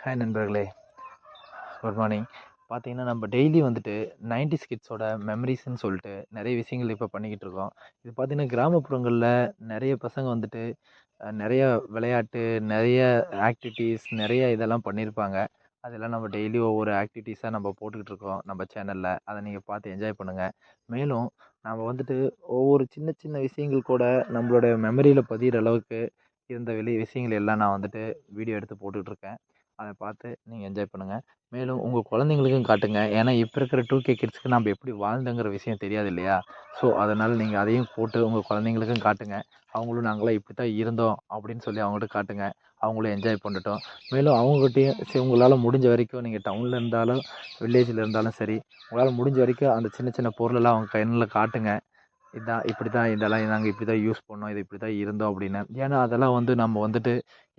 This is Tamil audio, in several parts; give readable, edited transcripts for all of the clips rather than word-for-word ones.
ஹாய் நண்பர்களே, குட் மார்னிங். பார்த்தீங்கன்னா நம்ம டெய்லி வந்துட்டு 90s கிட்ஸோட மெமரிஸ்ன்னு சொல்லிட்டு நிறைய விஷயங்கள் இப்போ பண்ணிக்கிட்டு இருக்கோம். இது பார்த்தீங்கன்னா கிராமப்புறங்களில் நிறைய பசங்க வந்துட்டு நிறைய விளையாட்டு, நிறைய ஆக்டிவிட்டீஸ், நிறைய இதெல்லாம் பண்ணியிருப்பாங்க. அதெல்லாம் நம்ம டெய்லி ஒவ்வொரு ஆக்டிவிட்டீஸாக நம்ம போட்டுக்கிட்டு இருக்கோம் நம்ம சேனலில். அதை நீங்கள் பார்த்து என்ஜாய் பண்ணுங்கள். மேலும் நம்ம வந்துட்டு ஒவ்வொரு சின்ன சின்ன விஷயங்கள் கூட நம்மளோட மெமரியில் பதிகிற அளவுக்கு இருந்த வெளி விஷயங்கள் எல்லாம் நான் வந்துட்டு வீடியோ எடுத்து போட்டுக்கிட்டு இருக்கேன். அத பார்த்து நீங்க என்ஜாய் பண்ணுங்க. மேலும் உங்க குழந்தைங்களுக்கும் காட்டுங்க. ஏன்னா, இப்ப இருக்கிற 2K கிட்ஸ்க்கு நம்ம எப்படி வாழ்ந்தோங்கிற விஷயம் தெரியாது இல்லையா? ஸோ, அதனால நீங்க அதையும் போட்டு உங்க குழந்தைங்களுக்கும் காட்டுங்க. அவங்களும் நாங்கலாம் இப்படித்தான் இருந்தோம் அப்படின்னு சொல்லி அவங்ககிட்ட காட்டுங்க. அவங்களும் என்ஜாய் பண்ணட்டும். மேலும் அவங்ககிட்டயும் சரி உங்களால முடிஞ்ச வரைக்கும் நீங்க டவுன்ல இருந்தாலும், வில்லேஜ்ல இருந்தாலும் சரி, உங்களால முடிஞ்ச வரைக்கும் அந்த சின்ன சின்ன பொருளெல்லாம் அவங்க கண்ணுல காட்டுங்க. இதான் இப்படித்தான் இதெல்லாம் நாங்கள் இப்படி தான் யூஸ் பண்ணோம், இது இப்படி தான் இருந்தோம் அப்படின்னு. ஏன்னா அதெல்லாம் வந்து நம்ம வந்துட்டு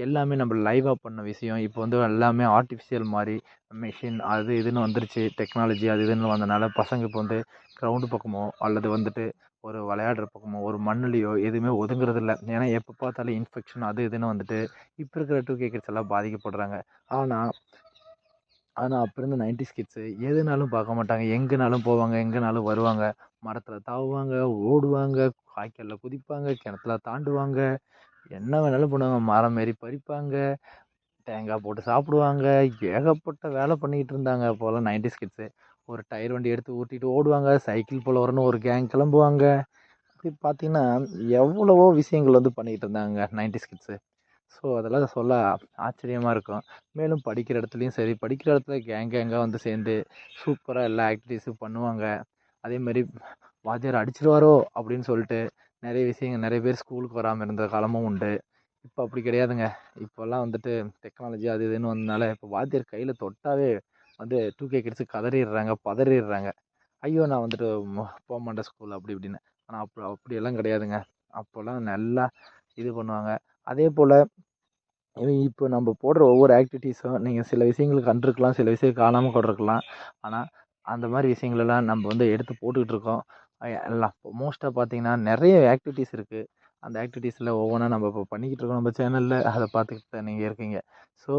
எல்லாமே நம்ம லைவாக பண்ண விஷயம். இப்போ வந்து எல்லாமே ஆர்டிஃபிஷியல் மாதிரி மெஷின் அது இதுன்னு வந்துருச்சு. டெக்னாலஜி அது இதுன்னு வந்தனால பசங்க இப்போ வந்து கிரவுண்டு பக்கமோ அல்லது வந்துட்டு ஒரு விளையாடுற பக்கமோ ஒரு மண்ணுலையோ எதுவுமே ஒதுங்குறது இல்லை. ஏன்னா எப்போ பார்த்தாலும் இன்ஃபெக்ஷன் அது இதுன்னு வந்துட்டு இப்போ இருக்கிற 2K கிட்ஸ் எல்லாம் பாதிக்கப்படுறாங்க. ஆனால் அப்போ இருந்த 90s கிட்ஸு எதுனாலும் பார்க்க மாட்டாங்க. எங்கேனாலும் போவாங்க, எங்கேனாலும் வருவாங்க. மரத்தில் தாவுவாங்க, ஓடுவாங்க, வாய்க்கால்ல குதிப்பாங்க, கிணத்துல தாண்டுவாங்க. என்ன வேணாலும் பண்ணுவாங்க. மரம் ஏறி பறிப்பாங்க, தேங்காய் போட்டு சாப்பிடுவாங்க. ஏகப்பட்ட வேலை பண்ணிக்கிட்டு இருந்தாங்க அப்போலாம் 90s கிட்ஸு. ஒரு டயர் வண்டி எடுத்து ஊட்டிட்டு ஓடுவாங்க. சைக்கிள் போல வரணும் ஒரு கேங் கிளம்புவாங்க. இப்படி பார்த்தீங்கன்னா, எவ்வளவோ விஷயங்கள் வந்து பண்ணிக்கிட்டு இருந்தாங்க 90s கிட்ஸு. ஸோ அதெல்லாம் சொல்ல ஆச்சரியமாக இருக்கும். மேலும் படிக்கிற இடத்துலையும் சரி, படிக்கிற இடத்துல கேங்காக வந்து சேர்ந்து சூப்பராக எல்லா ஆக்டிவிட்டீஸும் பண்ணுவாங்க. அதேமாரி வாத்தியார் அடிச்சிருவாரோ அப்படின்னு சொல்லிட்டு நிறைய விஷயங்கள் நிறைய பேர் ஸ்கூலுக்கு வராமல் இருந்த காலமும் உண்டு. இப்போ அப்படி கிடையாதுங்க. இப்போல்லாம் வந்துட்டு டெக்னாலஜி அது இதுன்னு வந்தனால இப்போ வாத்தியார் கையில் தொட்டாவே வந்து 2K கிட்ஸு கதறிடுறாங்க, பதறிடுறாங்க. ஐயோ! நான் வந்துட்டு போமாட்டேன் ஸ்கூல் அப்படி இப்படின்னு. ஆனால் அப்படியெல்லாம் கிடையாதுங்க. அப்போல்லாம் நல்லா இது பண்ணுவாங்க. அதே போல் இப்போ நம்ம போடுற ஒவ்வொரு ஆக்டிவிட்டீஸும் நீங்கள் சில விஷயங்கள் கண்டிருக்கலாம், சில விஷயம் காணாமல் கூட இருக்கலாம். ஆனால் அந்த மாதிரி விஷயங்களெல்லாம் நம்ம வந்து எடுத்து போட்டுக்கிட்டு இருக்கோம். எல்லாம் மோஸ்ட்டாக பார்த்தீங்கன்னா நிறைய ஆக்டிவிட்டீஸ் இருக்குது. அந்த ஆக்டிவிட்டீஸில் ஒவ்வொன்றா நம்ம இப்போ பண்ணிக்கிட்டு இருக்கோம் நம்ம சேனலில். அதை பார்த்துக்கிட்டு தான் நீங்கள் இருக்கீங்க. ஸோ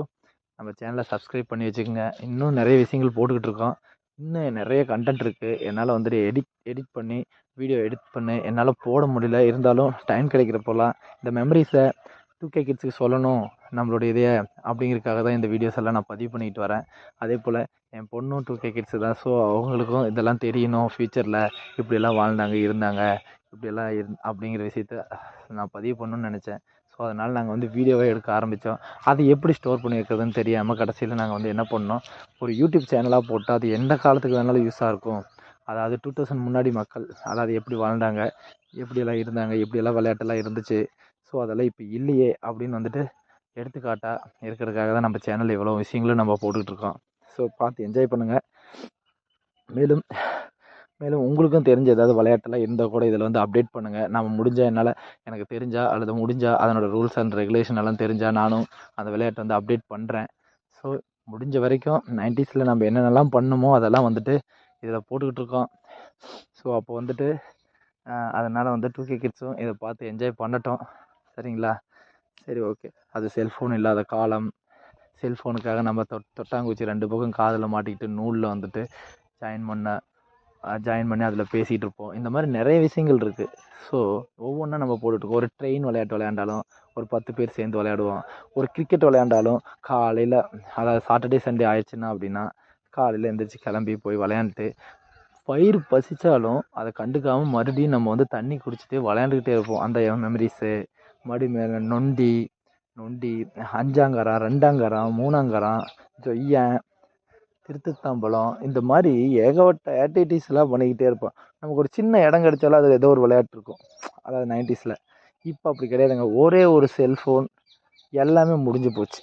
நம்ம சேனலை சப்ஸ்கிரைப் பண்ணி வச்சுக்கோங்க. இன்னும் நிறைய விஷயங்கள் போட்டுக்கிட்டு இருக்கோம். இன்னும் நிறைய கண்டென்ட் இருக்குது. என்னால் வந்துட்டு எடிட் எடிட் பண்ணி வீடியோ எடிட் பண்ணி என்னால் போட முடியல. இருந்தாலும் டைம் கிடைக்கிறப்போலாம் இந்த மெமரிஸை 2K கிட்ஸுக்கு சொல்லணும் நம்மளுடைய இதைய அப்படிங்கிறதுக்காக தான் இந்த வீடியோஸ் எல்லாம் நான் பதிவு பண்ணிக்கிட்டு வரேன். அதே போல் என் பொண்ணும் 2K கிட்ஸு தான். ஸோ அவங்களுக்கும் இதெல்லாம் தெரியணும். ஃப்யூச்சரில் இப்படியெல்லாம் வாழ்ந்தாங்க, இருந்தாங்க, இப்படியெல்லாம் அப்படிங்கிற விஷயத்த நான் பதிவு பண்ணணும்னு நினச்சேன். ஸோ அதனால் நாங்கள் வந்து வீடியோவே எடுக்க ஆரம்பித்தோம். அது எப்படி ஸ்டோர் பண்ணி வைக்கிறதுன்னு தெரியாமல் கடைசியில் நாங்கள் வந்து என்ன பண்ணோம், ஒரு யூடியூப் சேனலாக போட்டால் அது எந்த காலத்துக்கு வேணாலும் யூஸாக இருக்கும். அதாவது 2000 முன்னாடி மக்கள் அதாவது எப்படி வாழ்ந்தாங்க, எப்படியெல்லாம் இருந்தாங்க, எப்படியெல்லாம் விளையாட்டெல்லாம் இருந்துச்சு. ஸோ அதெல்லாம் இப்போ இல்லையே அப்படின்னு வந்துட்டு எடுத்துக்காட்டா இருக்கிறதுக்காக தான் நம்ம சேனல் இவ்வளோ விஷயங்களும் நம்ம போட்டுக்கிட்டு இருக்கோம். ஸோ பார்த்து என்ஜாய் பண்ணுங்கள். மேலும் மேலும் உங்களுக்கும் தெரிஞ்ச ஏதாவது விளையாட்டெல்லாம் இருந்தால் கூட இதில் வந்து அப்டேட் பண்ணுங்கள். நம்ம முடிஞ்சால் என்னால் எனக்கு தெரிஞ்சா அல்லது முடிஞ்சால் அதனோட ரூல்ஸ் அண்ட் ரெகுலேஷன் எல்லாம் தெரிஞ்சால் நானும் அந்த விளையாட்டை வந்து அப்டேட் பண்ணுறேன். ஸோ முடிஞ்ச வரைக்கும் 90ஸில் நம்ம என்னென்னலாம் பண்ணுமோ அதெல்லாம் வந்துட்டு இதில் போட்டுக்கிட்டு இருக்கோம். ஸோ அப்போ வந்துட்டு அதனால் வந்து 2K கிட்ஸும் இதை பார்த்து என்ஜாய் பண்ணட்டும். சரிங்களா? சரி, ஓகே. அது செல்ஃபோன் இல்லாத காலம். செல்ஃபோனுக்காக நம்ம தொட்டாங்குச்சி 2 பக்கம் காதில் மாட்டிக்கிட்டு நூலில் வந்துட்டு ஜாயின் பண்ண ஜாயின் பண்ணி அதில் பேசிகிட்டு இருப்போம். இந்த மாதிரி நிறைய விஷயங்கள் இருக்குது. ஸோ ஒவ்வொன்றா நம்ம போட்டுட்ருக்கோம். ஒரு ட்ரெயின் விளையாட்டு விளையாண்டாலும் ஒரு 10 பேர் சேர்ந்து விளையாடுவோம். ஒரு கிரிக்கெட் விளையாண்டாலும் காலையில், அதாவது சாட்டர்டே சண்டே ஆயிடுச்சுன்னா அப்படின்னா காலையில் எந்திரிச்சு கிளம்பி போய் விளையாண்டுட்டு வயிறு பசித்தாலும் அதை கண்டுக்காமல் மறுபடியும் நம்ம வந்து தண்ணி குடிச்சிட்டு விளையாண்டுக்கிட்டே இருப்போம். அந்த மெமரிஸு மேலே நொண்டி நொண்டி, அஞ்சாங்கரம், ரெண்டாங்கரம், மூணாங்கரம், ஜொய்யன், திருட்டுத்தாம்பலம், இந்த மாதிரி ஏகப்பட்ட ஆக்டிவிட்டீஸ்லாம் பண்ணிக்கிட்டே இருப்போம். நமக்கு ஒரு சின்ன இடம் கிடைச்சாலும் அது ஏதோ ஒரு விளையாட்டு இருக்கும். அதாவது 90ஸில். இப்போ அப்படி கிடையாதுங்க. ஒரே ஒரு செல்ஃபோன் எல்லாமே முடிஞ்சு போச்சு.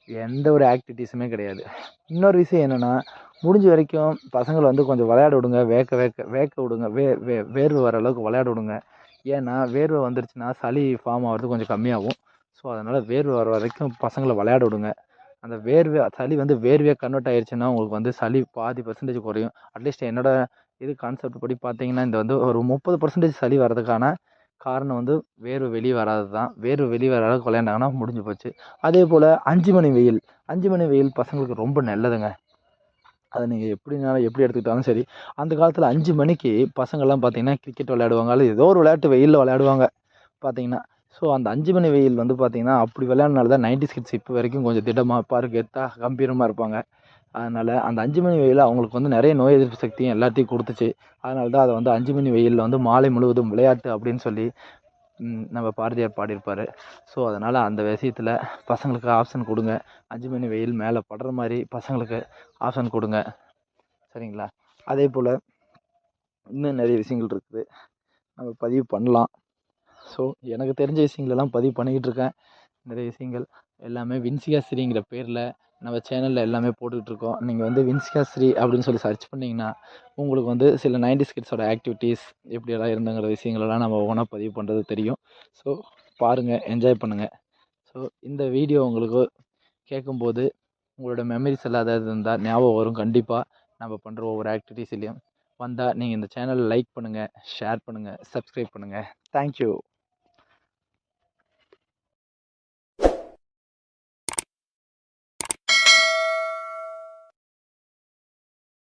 எந்த ஒரு ஆக்டிவிட்டீஸுமே கிடையாது. இன்னொரு விஷயம் என்னென்னா, முடிஞ்ச வரைக்கும் பசங்களை வந்து கொஞ்சம் விளையாட விடுங்க. வேர்க்க விடுங்க. வேர்வை வர அளவுக்கு விளையாட விடுங்க. ஏன்னா வேர்வை வந்துருச்சுன்னா சளி ஃபார்ம் ஆகிறது கொஞ்சம் கம்மியாகும். ஸோ அதனால் வேர்வை வர வரைக்கும் பசங்களை விளையாட விடுங்க. அந்த சளி வந்து வேர்வையாக கன்வெர்ட் ஆயிடுச்சுன்னா உங்களுக்கு வந்து சளி பாதி பர்சன்டேஜ் குறையும். அட்லீஸ்ட் என்னோட இது கான்செப்ட் படி பார்த்தீங்கன்னா இந்த வந்து ஒரு 30% சளி வர்றதுக்கான காரணம் வந்து வேர்வை வெளியே வராது தான். வேர்வை வெளியே வர அளவுக்கு விளையாண்டாங்கன்னா முடிஞ்சு போச்சு. அதே போல் 5 மணி வெயில் 5 மணி வெயில் பசங்களுக்கு ரொம்ப நல்லதுங்க. அதை நீங்கள் எப்படி எடுத்துக்கிட்டாலும் சரி, அந்த காலத்தில் 5 மணிக்கு பசங்கள்லாம் பார்த்தீங்கன்னா கிரிக்கெட் விளையாடுவாங்க, அல்லது ஏதோ ஒரு விளையாட்டு வெயிலில் விளையாடுவாங்க பார்த்தீங்கன்னா. ஸோ அந்த 5 மணி வெயில் வந்து பார்த்தீங்கன்னா அப்படி விளையாடுனால தான் 90s கிட்ஸ் இப்போ வரைக்கும் கொஞ்சம் திடமாக பாரு கெத்தாக கம்பீரமாக இருப்பாங்க. அதனால் அந்த 5 மணி வெயில் அவங்களுக்கு வந்து நிறைய நோய் எதிர்ப்பு சக்தியும் எல்லாத்தையும் கொடுத்துச்சு. அதனால தான் அதை வந்து 5 மணி வெயிலில் வந்து மாலை முழுவதும் விளையாட்டு அப்படின்னு சொல்லி நம்ம பாரதியார் பாடியிருப்பார். ஸோ அதனால் அந்த விஷயத்தில் பசங்களுக்கு ஆப்ஷன் கொடுங்க. 5 மணி வெயில் மேலே படுற மாதிரி பசங்களுக்கு ஆப்ஷன் கொடுங்க. சரிங்களா? அதே போல் இன்னும் நிறைய விஷயங்கள் இருக்குது, நம்ம பதிவு பண்ணலாம். ஸோ எனக்கு தெரிஞ்ச விஷயங்களெல்லாம் பதிவு பண்ணிக்கிட்டு இருக்கேன். நிறைய விஷயங்கள் எல்லாமே வின்சிகாஸ்ரீங்கிற பேரில் நம்ம சேனலில் எல்லாமே போட்டுக்கிட்டுருக்கோம். நீங்கள் வந்து வின்சிகாஸ்ரீ அப்படின்னு சொல்லி சர்ச் பண்ணிங்கன்னா உங்களுக்கு வந்து சில 90s கிட்ஸோட ஆக்டிவிட்டீஸ் எப்படியெல்லாம் இருந்தாங்கிற விஷயங்களெல்லாம் நம்ம ஒவ்வொன்றா பதிவு பண்ணுறது தெரியும். ஸோ பாருங்கள், என்ஜாய் பண்ணுங்கள். ஸோ இந்த வீடியோ உங்களுக்கு கேட்கும்போது உங்களோட மெமரிஸ் எல்லாம் ஏதாவது இருந்தால் ஞாபகம் வரும். கண்டிப்பாக நம்ம பண்ணுற ஒவ்வொரு ஆக்டிவிட்டீஸ்லையும் வந்தால் நீங்கள் இந்த சேனலை லைக் பண்ணுங்கள், ஷேர் பண்ணுங்கள், சப்ஸ்கிரைப் பண்ணுங்கள். தேங்க்யூ.